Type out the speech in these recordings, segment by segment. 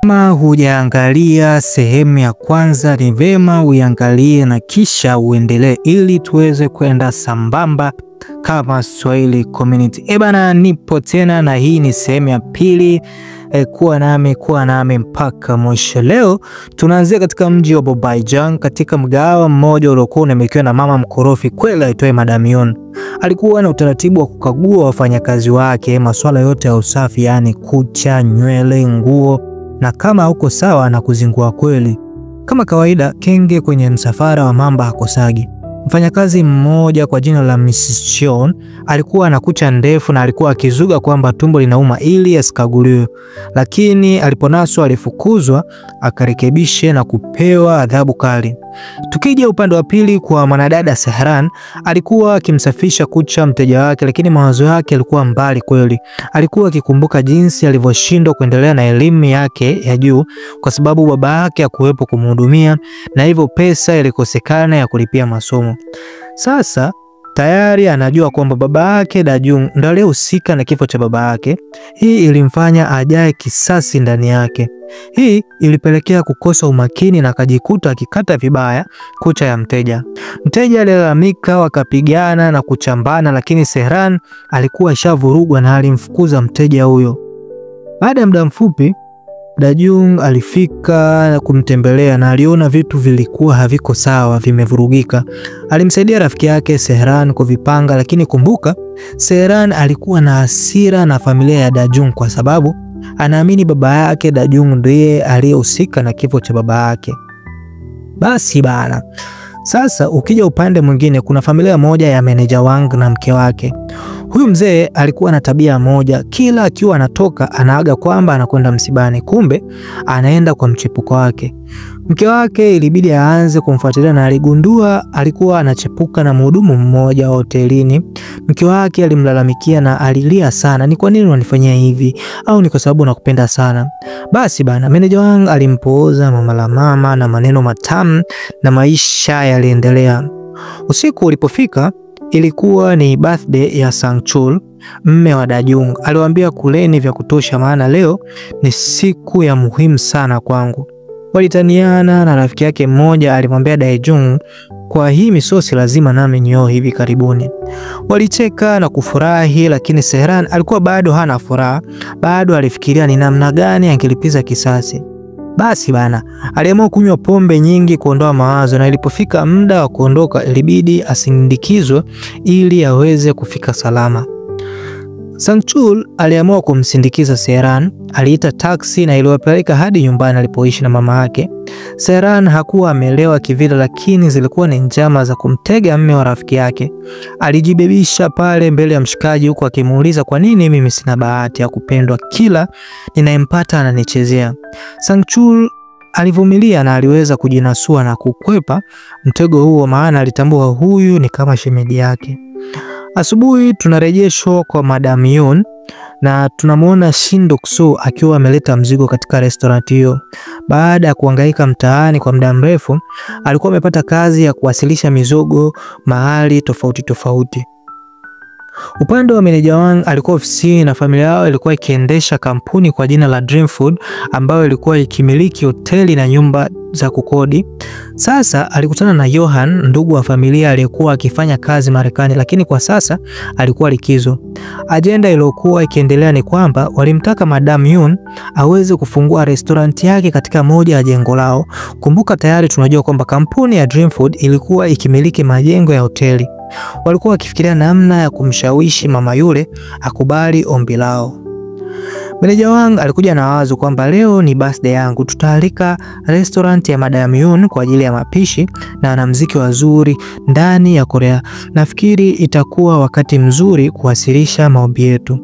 Kama hujaangalia sehemu ya kwanza, ni vema uiangalie na kisha uendelee ili tuweze kwenda sambamba kama Swahili Community. Bana, nipo tena na hii ni sehemu ya pili. Kuwa nami mpaka mwisho. Leo tunaanzia katika mji wa Bobaijan, katika mgahawa mmoja uliokuwa unamilikiwa na mama mkorofi kweli aitwaye Madam Yoon. Alikuwa na utaratibu wa kukagua wafanyakazi wake masuala yote ya usafi, yani kucha, nywele, nguo, na kama hauko sawa na kuzingua kweli. Kama kawaida, kenge kwenye msafara wa mamba hakosagi. Mfanyakazi mmoja kwa jina la Mrs. Cheon alikuwa na kucha ndefu na alikuwa akizuga kwamba tumbo linauma ili asikaguliwe, lakini aliponaswa alifukuzwa akarekebishe na kupewa adhabu kali. Tukija upande wa pili kwa mwanadada Sehran, alikuwa akimsafisha kucha mteja wake, lakini mawazo yake yalikuwa mbali kweli. Alikuwa akikumbuka jinsi alivyoshindwa kuendelea na elimu yake ya juu kwa sababu baba yake hakuwepo kumhudumia, na hivyo pesa ilikosekana ya kulipia masomo. Sasa tayari anajua kwamba baba yake Dajung ndiye aliyehusika na kifo cha baba yake. Hii ilimfanya ajae kisasi ndani yake. Hii ilipelekea kukosa umakini na akajikuta akikata vibaya kucha ya mteja. Mteja alilalamika, wakapigana na kuchambana, lakini Sehran alikuwa ashavurugwa na alimfukuza mteja huyo. Baada ya muda mfupi, Dajung alifika kumtembelea na aliona vitu vilikuwa haviko sawa, vimevurugika. Alimsaidia rafiki yake Sehran kuvipanga, lakini kumbuka, Sehran alikuwa na hasira na familia ya Dajung kwa sababu anaamini baba yake Dajung ndiye aliyehusika na kifo cha baba yake. Basi bana, sasa ukija upande mwingine, kuna familia moja ya meneja Wang na mke wake. Huyu mzee alikuwa na tabia moja, kila akiwa anatoka anaaga kwamba anakwenda msibani, kumbe anaenda kwa mchepuko wake. Mke wake ilibidi aanze kumfuatilia na aligundua alikuwa anachepuka na mhudumu mmoja wa hotelini. Mke wake alimlalamikia na alilia sana, ni kwa nini unanifanyia hivi, au ni kwa sababu nakupenda sana? Basi bana, meneja wangu alimpooza mama na maneno matamu na maisha yaliendelea. Usiku ulipofika, ilikuwa ni birthday ya Sangchul, mme wa Dajung. Aliwaambia kuleni vya kutosha, maana leo ni siku ya muhimu sana kwangu. Walitaniana na rafiki yake mmoja alimwambia Dajung, kwa hii misosi lazima nami nioe hivi karibuni. Walicheka na kufurahi, lakini Sehran alikuwa bado hana furaha. Bado alifikiria ni namna gani angelipiza kisasi. Basi bana, aliamua kunywa pombe nyingi kuondoa mawazo, na ilipofika muda wa kuondoka ilibidi asindikizwe ili aweze kufika salama. Sangchul aliamua kumsindikiza Sehran. Aliita taksi na iliwapeleka hadi nyumbani alipoishi na mama yake. Sehran hakuwa amelewa kivile, lakini zilikuwa ni njama za kumtega mme wa rafiki yake. Alijibebisha pale mbele ya mshikaji huku akimuuliza kwa nini mimi sina bahati ya kupendwa, kila ninayempata ananichezea. Sangchul alivumilia na aliweza kujinasua na kukwepa mtego huo, maana alitambua huyu ni kama shemeji yake. Asubuhi tunarejeshwa kwa Madam Yoon na tunamuona Shin Dok-soo akiwa ameleta mzigo katika restaurant hiyo. Baada ya kuhangaika mtaani kwa muda mrefu, alikuwa amepata kazi ya kuwasilisha mizogo mahali tofauti. Upande wa meneja Wang alikuwa ofisini na familia yao ilikuwa ikiendesha kampuni kwa jina la Dream Food ambayo ilikuwa ikimiliki hoteli na nyumba za kukodi. Sasa alikutana na Johan, ndugu wa familia aliyekuwa akifanya kazi Marekani, lakini kwa sasa alikuwa likizo. Ajenda iliyokuwa ikiendelea ni kwamba walimtaka Madam Yoon aweze kufungua restaurant yake katika moja ya jengo lao. Kumbuka tayari tunajua kwamba kampuni ya Dream Food ilikuwa ikimiliki majengo ya hoteli. Walikuwa wakifikiria namna ya kumshawishi mama yule akubali ombi lao. Meneja Wang alikuja na wazo kwamba leo ni birthday yangu, tutaalika restaurant ya Madam Yoon kwa ajili ya mapishi na wanamuziki wazuri ndani ya Korea. Nafikiri itakuwa wakati mzuri kuwasilisha maombi yetu.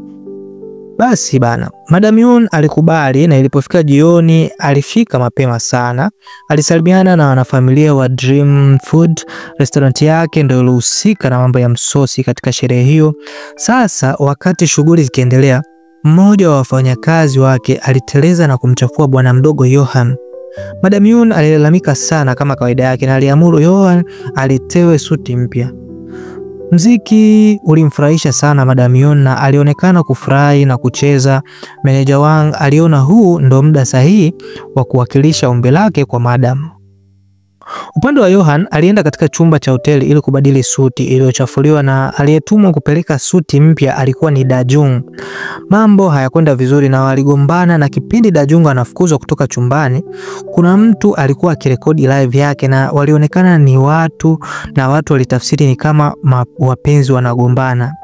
Basi bana, Madam Yoon alikubali, na ilipofika jioni alifika mapema sana. Alisalimiana na wanafamilia wa Dream Food. Restaurant yake ndio ilihusika na mambo ya msosi katika sherehe hiyo. Sasa wakati shughuli zikiendelea, mmoja wa wafanyakazi wake aliteleza na kumchafua bwana mdogo Johan. Madam Yoon alilalamika sana kama kawaida yake na aliamuru Johan alitewe suti mpya. Mziki ulimfurahisha sana Madam Yon na alionekana kufurahi na kucheza. Meneja Wang aliona huu ndo muda sahihi wa kuwakilisha ombi lake kwa Madam. Upande wa Yohan alienda katika chumba cha hoteli ili kubadili suti iliyochafuliwa, na aliyetumwa kupeleka suti mpya alikuwa ni Dajung. Mambo hayakwenda vizuri na waligombana, na kipindi Dajung anafukuzwa kutoka chumbani, kuna mtu alikuwa akirekodi live yake na walionekana ni watu, na watu walitafsiri ni kama wapenzi wanagombana.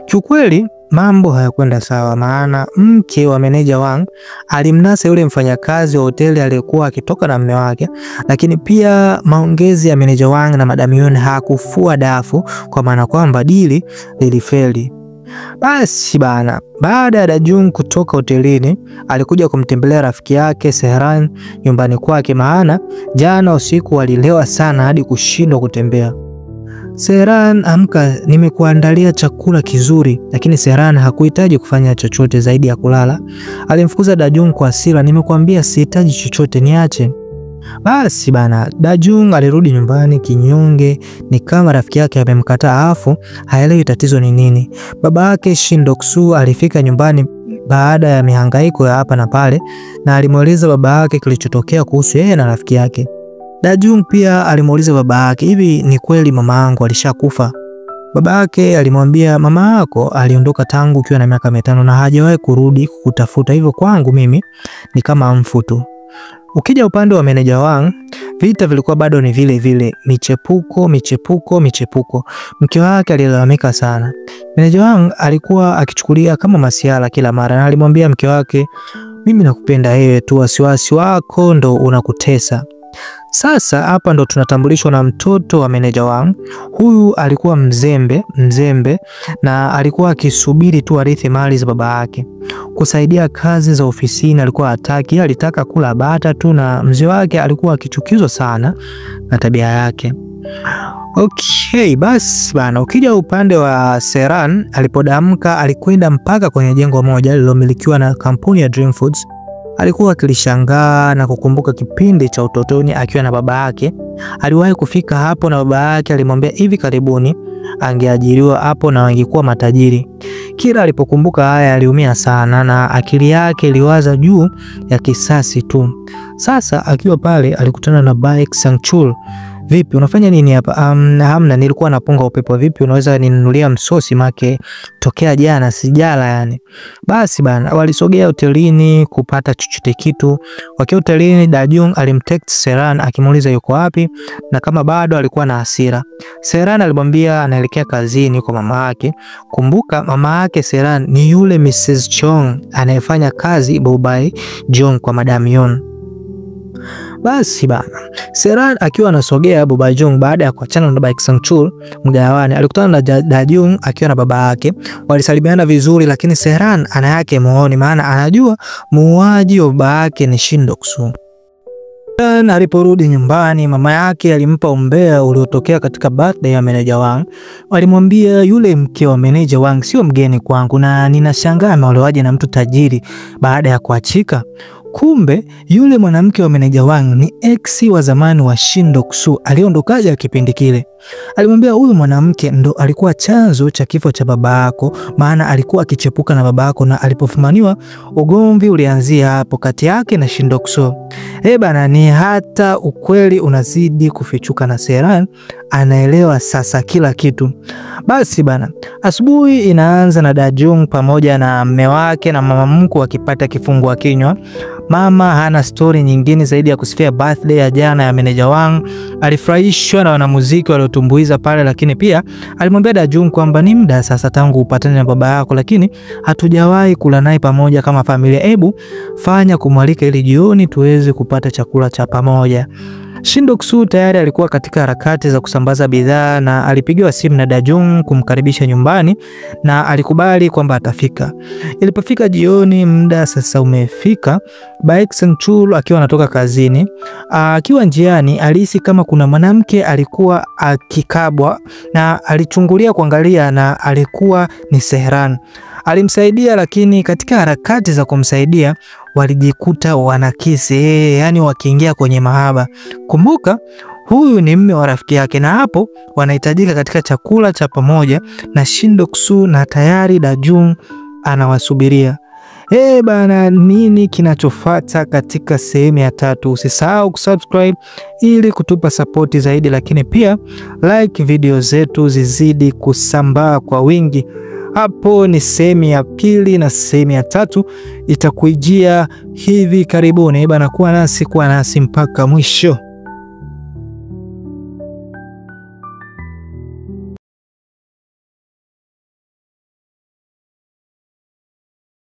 Kiukweli mambo hayakwenda sawa, maana mke wa meneja Wang alimnasa yule mfanyakazi wa hoteli aliyekuwa akitoka na mume wake, lakini pia maongezi ya meneja Wang na Madam Yon hakufua dafu, kwa maana kwamba dili lilifeli. Basi bana, baada ya Dajung kutoka hotelini, alikuja kumtembelea rafiki yake Sehran nyumbani kwake, maana jana usiku walilewa sana hadi kushindwa kutembea. Sehran, amka, nimekuandalia chakula kizuri. Lakini Sehran hakuhitaji kufanya chochote zaidi ya kulala. Alimfukuza Dajung kwa hasira, nimekuambia sihitaji chochote, niache. Basi bana, Dajung alirudi nyumbani kinyonge, ni kama rafiki yake amemkataa, afu haelewi tatizo ni nini. Baba yake Shin Dok-soo alifika nyumbani baada ya mihangaiko ya hapa na pale, na alimueleza baba yake kilichotokea kuhusu yeye na rafiki yake. Dajung pia alimuuliza baba yake, hivi ni kweli mama yangu alishakufa? Baba yake alimwambia, mama yako aliondoka tangu ukiwa na miaka 5 na hajawahi kurudi kukutafuta, hivyo kwangu mimi ni kama mfu tu. Ukija upande wa meneja Wang, vita vilikuwa bado ni vile vile, michepuko. Mke wake alilalamika sana. Meneja Wang alikuwa akichukulia kama masiala kila mara, na alimwambia mke wake, mimi nakupenda wewe tu, wasiwasi wako ndo unakutesa. Sasa hapa ndo tunatambulishwa na mtoto wa meneja Wang. Huyu alikuwa mzembe na alikuwa akisubiri tu arithi mali za baba yake. Kusaidia kazi za ofisini alikuwa hataki, alitaka kula bata tu, na mzee wake alikuwa akichukizwa sana na tabia yake. Okay, basi bana, ukija upande wa Sehran, alipodamka alikwenda mpaka kwenye jengo moja lililomilikiwa na kampuni ya Dream Foods. Alikuwa akilishangaa na kukumbuka kipindi cha utotoni akiwa na baba yake. Aliwahi kufika hapo na baba yake alimwambia hivi karibuni angeajiriwa hapo na wangekuwa matajiri. Kila alipokumbuka haya aliumia sana na akili yake iliwaza juu ya kisasi tu. Sasa akiwa pale alikutana na Baek Sang-chul. Vipi, unafanya nini hapa? Hamna, nilikuwa napunga upepo. Vipi, unaweza ninunulia msosi, make tokea jana sijala yani. Basi bana, walisogea hotelini kupata chochote kitu. Wakiwa hotelini, Dajung alimtext Sehran akimuuliza yuko wapi, na kama bado alikuwa na hasira. Sehran alimwambia anaelekea kazini kwa mama yake. Kumbuka mama yake Sehran ni yule Mrs. Chong anayefanya kazi Bobai Jong kwa Madam Yon. Basi bana, Sehran akiwa anasogea Bobai Jong baada ya kuachana na Baek Sang-chul mgawani, alikutana na Dajung akiwa na baba yake. Walisalimiana vizuri, lakini Sehran ana yake moyoni, maana anajua muuaji wa baba yake ni Shin Dok-soo. Aliporudi nyumbani, mama yake alimpa umbea uliotokea katika birthday ya meneja Wang. Alimwambia yule mke wa meneja Wang sio mgeni kwangu, na ninashangaa ameolewaje na mtu tajiri baada ya kuachika. Kumbe yule mwanamke wa meneja Wang ni ex wa zamani wa Shin Dok-soo aliondokaje kipindi kile. Alimwambia huyu mwanamke ndo alikuwa chanzo cha kifo cha baba yako, maana alikuwa akichepuka na baba yako, na alipofumaniwa ugomvi ulianzia hapo kati yake na Shin Dok-soo. Bana, ni hata ukweli unazidi kufichuka na Sehran anaelewa sasa kila kitu. Basi bana, asubuhi inaanza na Dajung pamoja na mume wake na mama mkwe wakipata kifungua kinywa. Mama hana story nyingine zaidi ya kusifia birthday ya jana ya meneja Wang. Alifurahishwa na wanamuziki waliotumbuiza pale, lakini pia alimwambia Dajung kwamba ni muda sasa tangu upatane na baba yako, lakini hatujawahi kula naye pamoja kama familia. Hebu fanya kumwalika ili jioni tuweze kupata chakula cha pamoja. Shin Dok-soo tayari alikuwa katika harakati za kusambaza bidhaa na alipigiwa simu na Dajung kumkaribisha nyumbani, na alikubali kwamba atafika. Ilipofika jioni, muda sasa umefika, Baek Sang-chul akiwa anatoka kazini, akiwa njiani alihisi kama kuna mwanamke alikuwa akikabwa, na alichungulia kuangalia, na alikuwa ni Sehran. Alimsaidia, lakini katika harakati za kumsaidia walijikuta wanakisi, yani wakiingia kwenye mahaba. Kumbuka huyu ni mme wa rafiki yake, na hapo wanahitajika katika chakula cha pamoja na Shin Dok-soo, na tayari Da-jung anawasubiria. Bana, nini kinachofuata katika sehemu ya 3? Usisahau kusubscribe ili kutupa support zaidi, lakini pia like video zetu zizidi kusambaa kwa wingi. Hapo ni sehemu ya 2 na sehemu ya 3 itakuijia hivi karibuni. Bana, kuwa nasi mpaka mwisho.